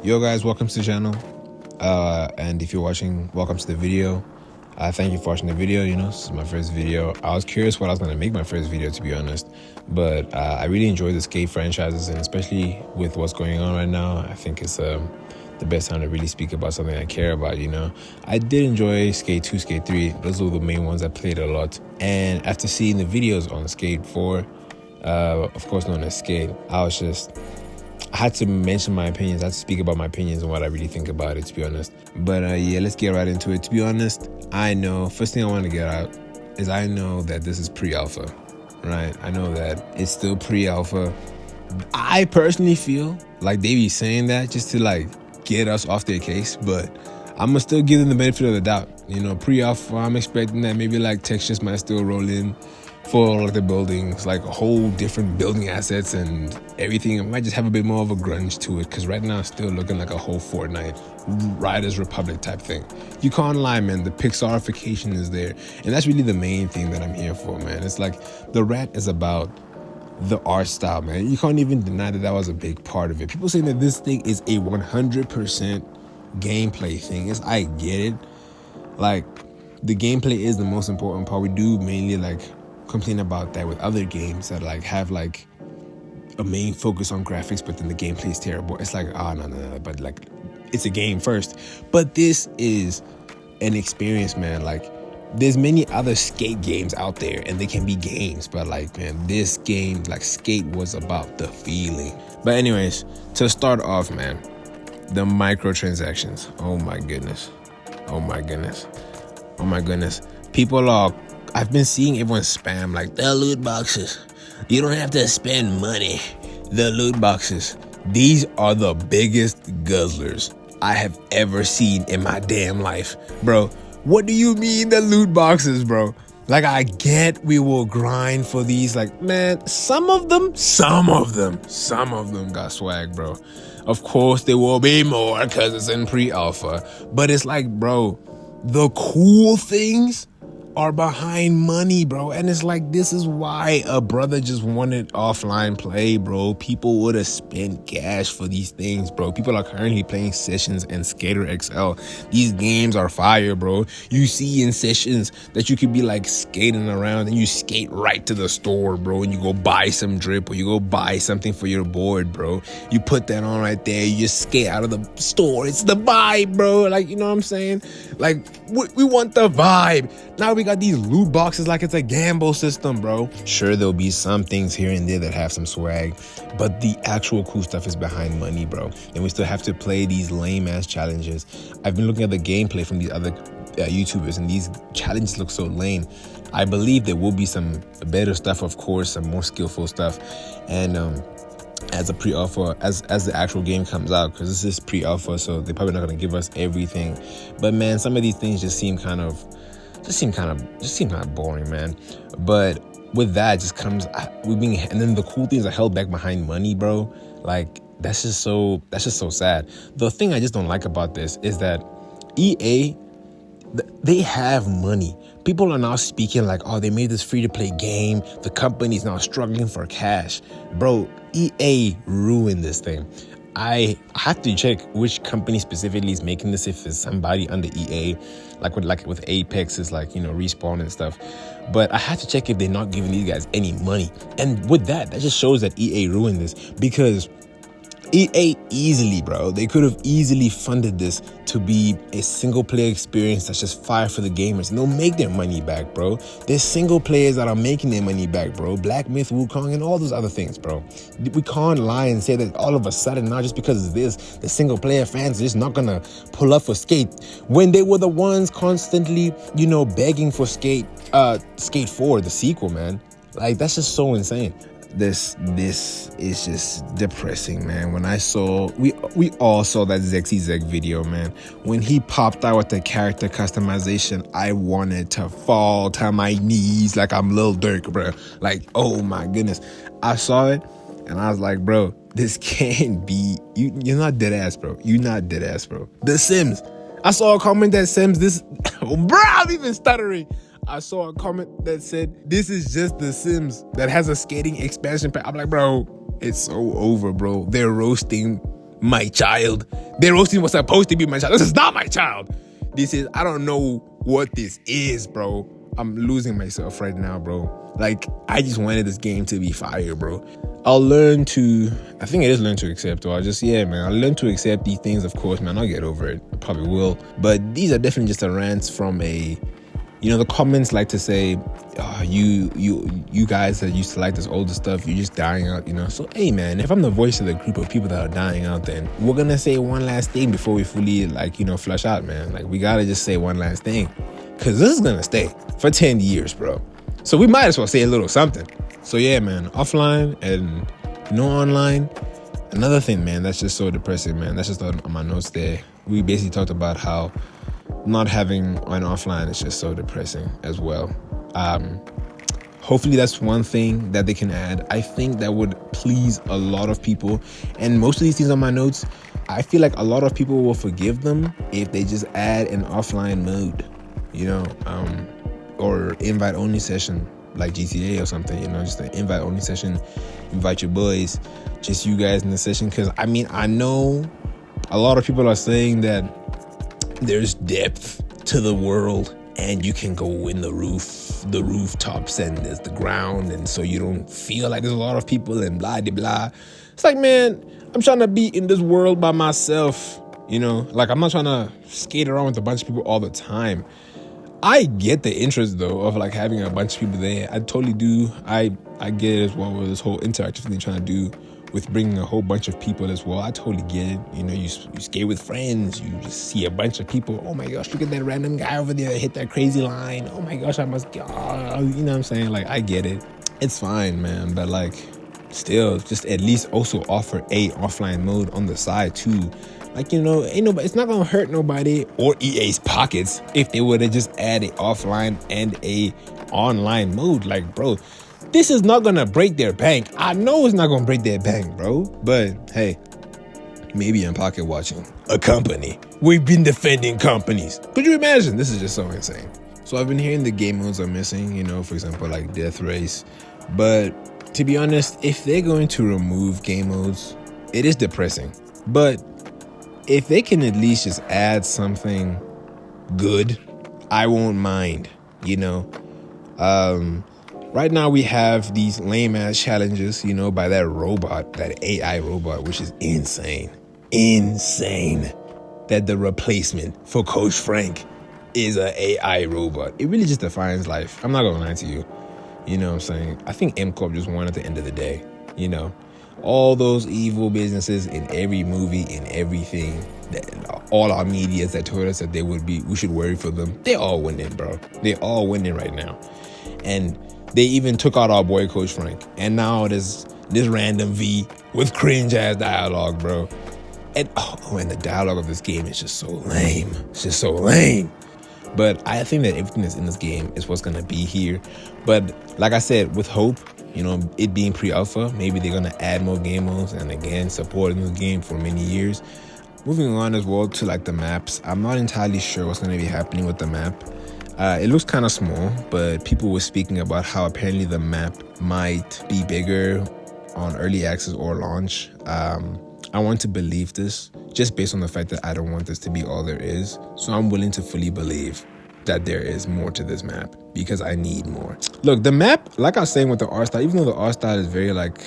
Yo guys, welcome to the channel. And if you're watching, welcome to the video. Thank you for watching the video. This is my first video. I was curious what I was going to make my first video, to be honest. But I really enjoy the Skate franchises, and especially with what's going on right now, I think it's the best time to really speak about something I care about, I did enjoy Skate 2, Skate 3. Those were the main ones I played a lot. And after seeing the videos on Skate 4, of course known as Skate, I had to mention my opinions. I had to speak about my opinions and what I really think about it, to be honest. But yeah, let's get right into it. To be honest, first thing I want to get out is I know that this is pre-alpha, right? I know that it's still pre-alpha. I personally feel like they be saying that just to get us off their case, but I'm gonna still give them the benefit of the doubt. Pre-alpha, I'm expecting that maybe textures might still roll in for the buildings, a whole different building assets and everything. It might just have a bit more of a grunge to it, because right now it's still looking like a whole Fortnite Riders Republic type thing. You can't lie, man. The Pixarification is there, and that's really the main thing that I'm here for, man. It's the Rant is about the art style, man. You can't even deny that was a big part of it. People saying that this thing is a 100% gameplay thing. I get it. The gameplay is the most important part. We do mainly complain about that with other games that have a main focus on graphics, but then the gameplay is terrible. It's no, but it's a game first. But this is an experience, man. There's many other skate games out there and they can be games, but man, this game, Skate, was about the feeling. But anyways, to start off, man, the microtransactions. Oh my goodness. I've been seeing everyone spam the loot boxes. You don't have to spend money. The loot boxes. These are the biggest guzzlers I have ever seen in my damn life. Bro, what do you mean the loot boxes, bro? I get we will grind for these. Man, some of them got swag, bro. Of course, there will be more because it's in pre-alpha. But it's bro, the cool things are behind money, bro. And it's this is why a brother just wanted offline play, bro. People would have spent cash for these things, bro. People are currently playing Sessions and Skater XL. These games are fire, bro. You see in Sessions that you could be skating around and you skate right to the store, bro, and you go buy some drip or you go buy something for your board, bro. You put that on right there, you just skate out of the store. It's the vibe, bro. You know what I'm saying? We want the vibe. Now we got these loot boxes it's a gamble system, bro. Sure, there'll be some things here and there that have some swag, but the actual cool stuff is behind money, bro. And we still have to play these lame-ass challenges. I've been looking at the gameplay from these other YouTubers, and these challenges look so lame. I believe there will be some better stuff, of course, some more skillful stuff. And as a pre-alpha, as the actual game comes out, because this is pre-alpha, so they're probably not going to give us everything. But man, some of these things just seem kind of boring, man. But with that just comes and then the cool things are held back behind money, bro. That's just so sad. The thing I just don't like about this is that EA, they have money. People are now speaking oh, they made this free-to-play game. The company's now struggling for cash. Bro, EA ruined this thing. I have to check which company specifically is making this, if it's somebody under EA, with Apex is Respawn and stuff. But I had to check if they're not giving these guys any money. And with that just shows that EA ruined this, because EA easily, bro, they could have easily funded this to be a single player experience that's just fire for the gamers, and they'll make their money back, bro. There's single players that are making their money back, bro. Black Myth, Wukong, and all those other things, bro. We can't lie and say that all of a sudden now, just because it's this, the single player fans are just not gonna pull up for Skate, when they were the ones constantly, begging for Skate 4, the sequel, man. That's just so insane. This is just depressing, man. When we all saw that Zexy video, man. When he popped out with the character customization, I wanted to fall to my knees like I'm Lil Durk, bro. Oh my goodness. I saw it and I was like, bro, this can't be you're not dead ass, bro. You're not dead ass, bro. The Sims. I saw a comment that Sims this bro, I'm even stuttering. I saw a comment that said, this is just The Sims that has a skating expansion pack. I'm like, bro, it's so over, bro. They're roasting my child. The roasting was supposed to be my child. This is not my child. This is, I don't know what this is, bro. I'm losing myself right now, bro. Like, I just wanted this game to be fire, bro. I'll learn to, I think it is learn to accept, or I'll just, yeah, man, I'll learn to accept these things, of course, man. I'll get over it. I probably will. But these are definitely just a rants from a, you know, the comments like to say, oh, you guys that used to like this older stuff, you're just dying out, you know. So, hey, man, if I'm the voice of the group of people that are dying out, then we're going to say one last thing before we fully, like, you know, flush out, man. Like, we got to just say one last thing. Because this is going to stay for 10 years, bro. So we might as well say a little something. So, yeah, man, offline and no online. Another thing, man, that's just so depressing, man. That's just on my notes there. We basically talked about how not having an offline is just so depressing as well. Hopefully that's one thing that they can add. I think that would please a lot of people. And most of these things on my notes, I feel like a lot of people will forgive them if they just add an offline mode, you know, or invite only session like GTA or something, you know, just an invite only session. Invite your boys, just you guys in the session. Because I mean, I know a lot of people are saying that there's depth to the world and you can go in the rooftops and there's the ground, and so you don't feel like there's a lot of people and blah de blah. It's like, man, I'm trying to be in this world by myself, you know, like I'm not trying to skate around with a bunch of people all the time. I get the interest though of like having a bunch of people there. I totally do. I get it as well with this whole interactive thing they're trying to do with bringing a whole bunch of people as well. I totally get it. You know, you skate with friends. You just see a bunch of people. Oh my gosh, look at that random guy over there that hit that crazy line. Oh my gosh, I must go. You know what I'm saying? Like, I get it. It's fine, man. But like, still, just at least also offer a offline mode on the side too. Like, you know, ain't nobody, it's not gonna hurt nobody or EA's pockets if they would have just added offline and a online mode. Like, bro, this is not gonna break their bank. I know it's not gonna break their bank, bro. But hey, maybe I'm pocket watching a company. We've been defending companies. Could you imagine? This is just so insane. So I've been hearing the game modes are missing, you know, for example, like Death Race. But to be honest, if they're going to remove game modes, it is depressing. But if they can at least just add something good, I won't mind, you know. Right now we have these lame ass challenges, you know, by that robot, that AI robot, which is insane. Insane that the replacement for Coach Frank is an AI robot. It really just defines life. I'm not gonna lie to you. You know what I'm saying? I think M Corp just won at the end of the day, you know. All those evil businesses in every movie, in everything, all our medias that told us that we should worry for them, they're all winning, bro. They're all winning right now. And they even took out our boy Coach Frank. And now there's this random V with cringe ass dialogue, bro. And and the dialogue of this game is just so lame. It's just so lame. But I think that everything that's in this game is what's gonna be here. But like I said, with hope, you know, it being pre-alpha, maybe they're gonna add more game modes and again supporting the game for many years. Moving on as well to like the maps, I'm not entirely sure what's gonna be happening with the map. It looks kind of small, but people were speaking about how apparently the map might be bigger on early access or launch. I want to believe this just based on the fact that I don't want this to be all there is. So I'm willing to fully believe that there is more to this map because I need more. Look, the map, like I was saying with the art style, even though the art style is very like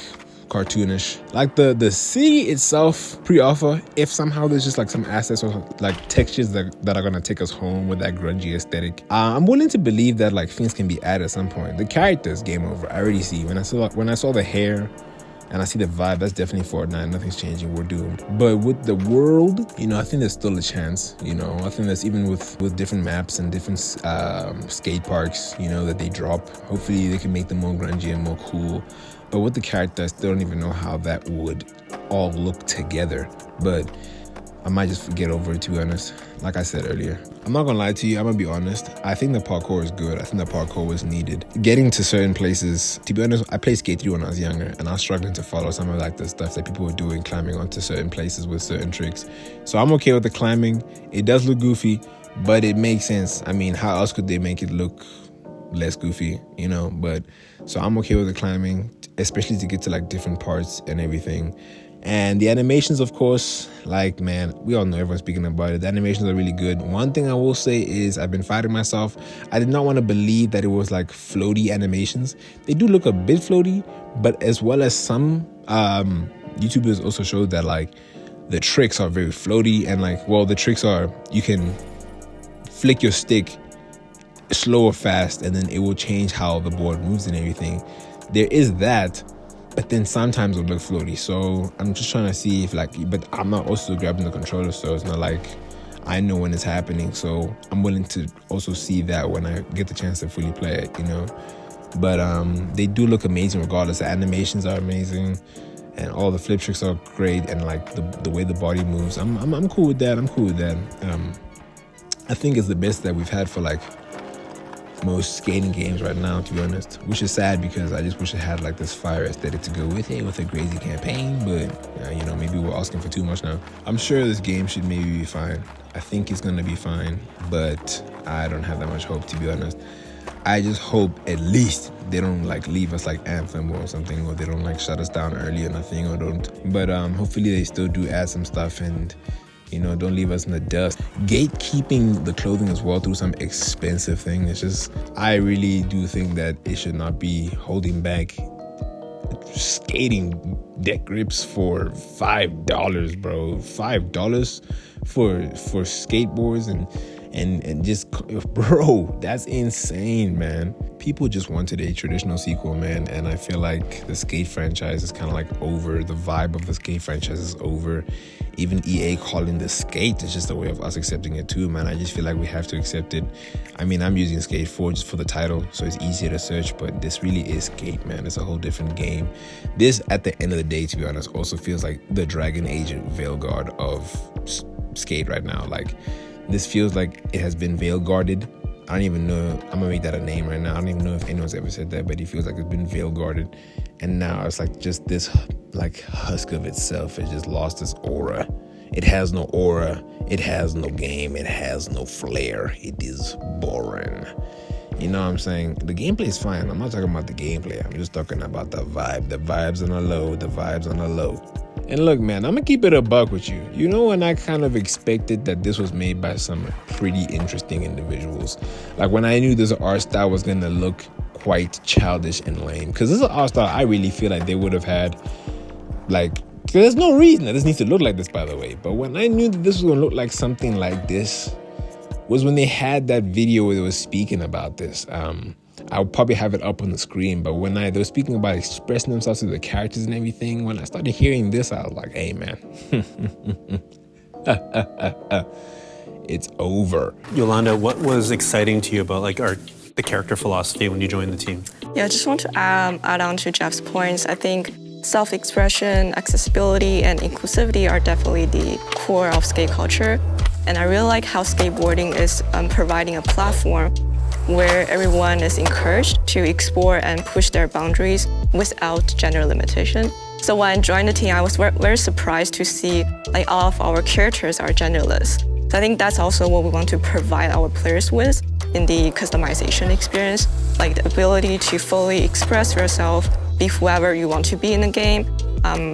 cartoonish, like the city itself pre-alpha, if somehow there's just like some assets or like textures that are gonna take us home with that grungy aesthetic, I'm willing to believe that like things can be added at some point. The characters, game over. I already see when I saw the hair and I see the vibe, that's definitely Fortnite. Nothing's changing. We're doomed. But with the world, you know, I think there's still a chance. You know, I think that's even with different maps and different skate parks, you know, that they drop. Hopefully they can make them more grungy and more cool. But with the character, I still don't even know how that would all look together. But I might just get over it, to be honest. Like I said earlier, I'm not gonna lie to you, I'm gonna be honest. I think the parkour is good. I think the parkour was needed. Getting to certain places, to be honest, I played Skate 3 when I was younger and I was struggling to follow some of like the stuff that people were doing, climbing onto certain places with certain tricks. So I'm okay with the climbing. It does look goofy, but it makes sense. I mean, how else could they make it look less goofy, you know? But so I'm okay with the climbing, especially to get to like different parts and everything. And the animations, of course, like, man, we all know, everyone's speaking about it. The animations are really good. One thing I will say is I've been fighting myself. I did not want to believe that it was like floaty animations. They do look a bit floaty, but as well as some YouTubers also showed that like the tricks are very floaty, and like, well, the tricks are you can flick your stick slow or fast, and then it will change how the board moves and everything. There is that. But then sometimes it'll look floaty. So I'm just trying to see if like, but I'm not also grabbing the controller, so it's not like I know when it's happening. So I'm willing to also see that when I get the chance to fully play it, you know. But they do look amazing regardless. The animations are amazing, and all the flip tricks are great, and like the way the body moves. I'm cool with that. I'm cool with that. I think it's the best that we've had for like most skating games right now, to be honest, which is sad because I just wish it had like this fire aesthetic to go with it, with a crazy campaign. But you know, maybe we're asking for too much now. I'm sure this game should maybe be fine. I think it's gonna be fine, but I don't have that much hope, to be honest. I just hope at least they don't like leave us like Anthem or something, or they don't like shut us down early or nothing, or don't. But hopefully they still do add some stuff, and you know, don't leave us in the dust. Gatekeeping the clothing as well through some expensive thing. It's just, I really do think that it should not be holding back skating deck grips for $5, bro. $5 for skateboards and just, bro, that's insane, man. People just wanted a traditional sequel, man, and I feel like the Skate franchise is kind of like over. The vibe of the Skate franchise is over. Even EA calling the Skate is just a way of us accepting it too, man. I just feel like we have to accept it. I mean, I'm using Skate 4 just for the title, so it's easier to search, but this really is Skate, man. It's a whole different game. This, at the end of the day, to be honest, also feels like the Dragon Age Veilguard of Skate right now. Like, this feels like it has been veil guarded. I don't even know, I'm gonna make that a name right now. I don't even know if anyone's ever said that, but it feels like it's been veil guarded. And now it's like just this like husk of itself. It just lost its aura. It has no aura. It has no game. It has no flair. It is boring. You know what I'm saying? The gameplay is fine. I'm not talking about the gameplay. I'm just talking about the vibe. The vibes on the low. The vibes on the low. And look, man, I'm gonna keep it a buck with you. You know, when I kind of expected that this was made by some pretty interesting individuals. Like when I knew this art style was gonna look quite childish and lame. Because this is an art style I really feel like they would have had, like, because there's no reason that this needs to look like this, by the way. But when I knew that this was gonna look like something like this, was when they had that video where they were speaking about this. I'll probably have it up on the screen, but when they were speaking about expressing themselves to the characters and everything, when I started hearing this, I was like, hey, man, it's over. Yolanda, what was exciting to you about like the character philosophy when you joined the team? Yeah, I just want to add on to Jeff's points. I think self-expression, accessibility, and inclusivity are definitely the core of skate culture. And I really like how skateboarding is providing a platform where everyone is encouraged to explore and push their boundaries without gender limitation. So when I joined the team, I was very surprised to see like all of our characters are genderless. So I think that's also what we want to provide our players with in the customization experience, like the ability to fully express yourself, be whoever you want to be in the game.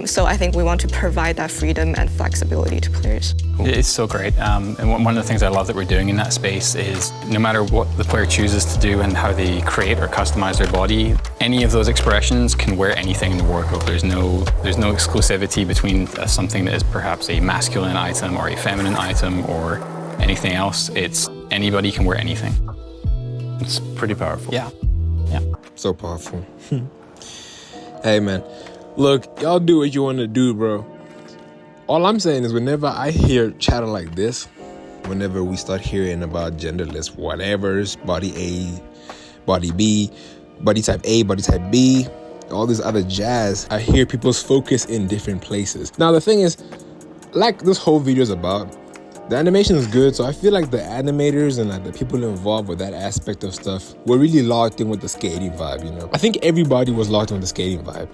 So I think we want to provide that freedom and flexibility to players. It's so great. And one of the things I love that we're doing in that space is no matter what the player chooses to do and how they create or customize their body, any of those expressions can wear anything in the wardrobe. There's no exclusivity between something that is perhaps a masculine item or a feminine item or anything else. It's anybody can wear anything. It's pretty powerful. Yeah. So powerful. Hey, man. Look, y'all do what you want to do, bro. All I'm saying is whenever I hear chatter like this, whenever we start hearing about genderless whatevers, body A, body B, body type A, body type B, all this other jazz, I hear people's focus in different places. Now, the thing is, like this whole video is about, the animation is good, so I feel like the animators and like the people involved with that aspect of stuff were really locked in with the skating vibe, you know? I think everybody was locked in with the skating vibe.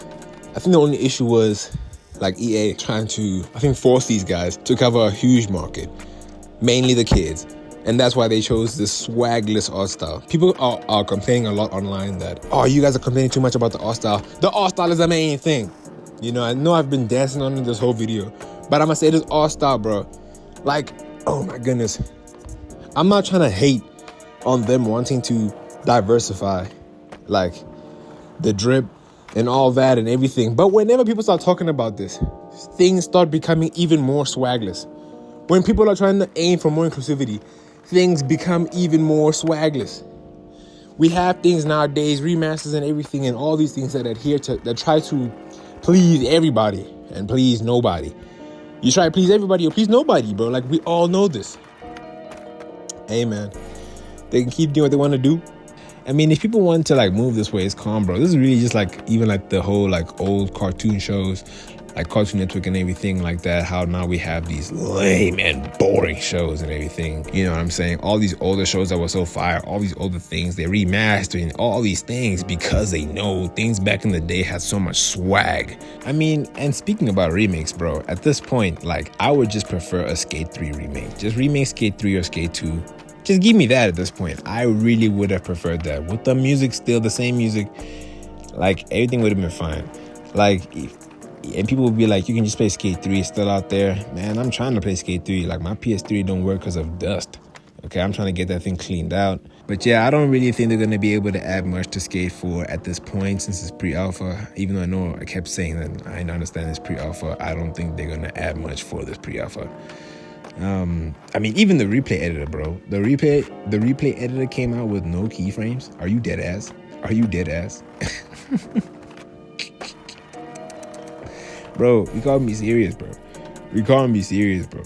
I think the only issue was like EA trying to, I think, force these guys to cover a huge market, mainly the kids. And that's why they chose this swagless art style. People are complaining a lot online that, oh, you guys are complaining too much about the art style. The art style is the main thing. You know, I know I've been dancing on it this whole video, but I'm gonna say this all stop, bro. Like, oh my goodness. I'm not trying to hate on them wanting to diversify, like, the drip and all that and everything. But whenever people start talking about this, things start becoming even more swagless. When people are trying to aim for more inclusivity, things become even more swagless. We have things nowadays, remasters and everything, and all these things that try to please everybody and please nobody. You try to please everybody or please nobody, bro. Like, we all know this. Hey, man, they can keep doing what they want to do. I mean, if people want to like move this way, it's calm, bro. This is really just like even like the whole like old cartoon shows, like Cartoon Network and everything like that. How now we have these lame and boring shows and everything. You know what I'm saying? All these older shows that were so fire, all these older things, they're remastering all these things because they know things back in the day had so much swag. I mean, and speaking about remakes, bro, at this point, like I would just prefer a Skate 3 remake. Just remake Skate 3 or Skate 2. Just give me that at this point. I really would have preferred that. With the music still the same music, like everything would have been fine. Like, and people would be like, you can just play Skate 3, it's still out there. Man, I'm trying to play Skate 3. Like my PS3 don't work because of dust. Okay, I'm trying to get that thing cleaned out. But yeah, I don't really think they're going to be able to add much to Skate 4 at this point since it's pre-alpha. Even though I know I kept saying that I understand it's pre-alpha, I don't think they're going to add much for this pre-alpha. I mean, even the replay editor, bro. The replay editor came out with no keyframes. Are you dead ass? Are you dead ass? Bro, you can't be serious, bro. You can't be serious, bro.